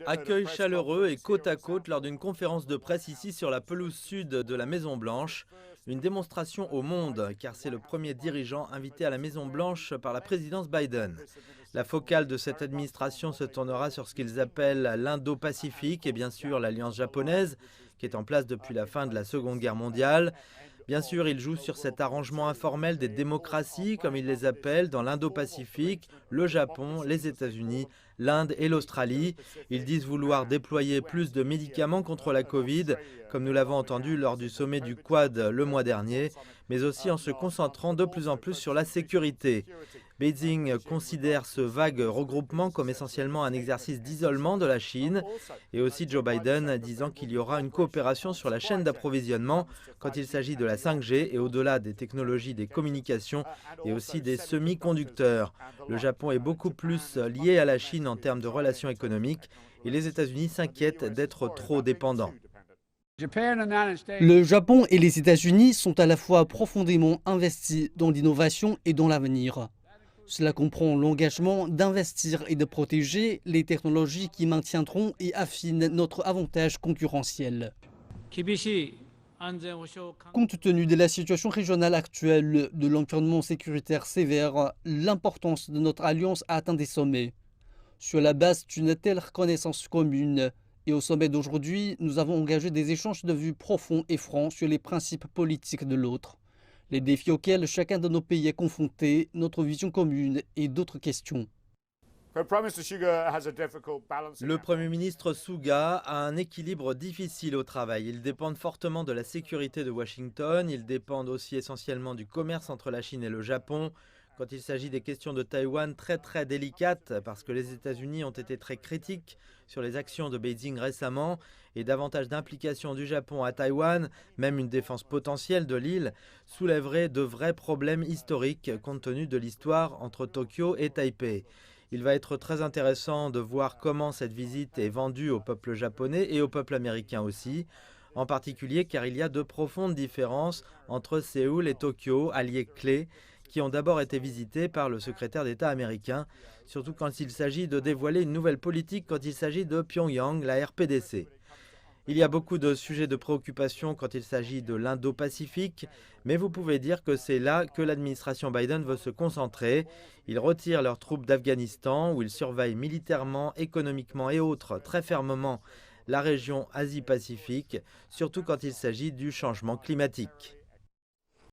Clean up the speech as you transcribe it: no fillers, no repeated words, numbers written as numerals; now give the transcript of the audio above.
Accueil chaleureux et côte à côte lors d'une conférence de presse ici sur la pelouse sud de la Maison-Blanche. Une démonstration au monde, car c'est le premier dirigeant invité à la Maison-Blanche par la présidence Biden. La focale de cette administration se tournera sur ce qu'ils appellent l'Indo-Pacifique et bien sûr l'Alliance japonaise, qui est en place depuis la fin de la Seconde Guerre mondiale. Bien sûr, ils jouent sur cet arrangement informel des démocraties, comme ils les appellent, dans l'Indo-Pacifique, le Japon, les États-Unis, l'Inde et l'Australie. Ils disent vouloir déployer plus de médicaments contre la Covid, comme nous l'avons entendu lors du sommet du Quad le mois dernier, mais aussi en se concentrant de plus en plus sur la sécurité. Beijing considère ce vague regroupement comme essentiellement un exercice d'isolement de la Chine, et aussi Joe Biden disant qu'il y aura une coopération sur la chaîne d'approvisionnement quand il s'agit de la 5G et au-delà des technologies des communications et aussi des semi-conducteurs. Le Japon est beaucoup plus lié à la Chine en termes de relations économiques et les États-Unis s'inquiètent d'être trop dépendants. Le Japon et les États-Unis sont à la fois profondément investis dans l'innovation et dans l'avenir. Cela comprend l'engagement d'investir et de protéger les technologies qui maintiendront et affinent notre avantage concurrentiel. Compte tenu de la situation régionale actuelle, de l'environnement sécuritaire sévère, l'importance de notre alliance a atteint des sommets. Sur la base d'une telle reconnaissance commune, et au sommet d'aujourd'hui, nous avons engagé des échanges de vues profonds et francs sur les principes politiques de l'autre, les défis auxquels chacun de nos pays est confronté, notre vision commune et d'autres questions. Le Premier ministre Suga a un équilibre difficile au travail. Ils dépendent fortement de la sécurité de Washington, ils dépendent aussi essentiellement du commerce entre la Chine et le Japon. Quand il s'agit des questions de Taïwan très délicates, parce que les États-Unis ont été très critiques sur les actions de Beijing récemment, et davantage d'implication du Japon à Taïwan, même une défense potentielle de l'île, soulèverait de vrais problèmes historiques compte tenu de l'histoire entre Tokyo et Taipei. Il va être très intéressant de voir comment cette visite est vendue au peuple japonais et au peuple américain aussi, en particulier car il y a de profondes différences entre Séoul et Tokyo, alliés clés, qui ont d'abord été visités par le secrétaire d'État américain, surtout quand il s'agit de dévoiler une nouvelle politique quand il s'agit de Pyongyang, la RPDC. Il y a beaucoup de sujets de préoccupation quand il s'agit de l'Indo-Pacifique, mais vous pouvez dire que c'est là que l'administration Biden veut se concentrer. Ils retirent leurs troupes d'Afghanistan, où ils surveillent militairement, économiquement et autres très fermement la région Asie-Pacifique, surtout quand il s'agit du changement climatique.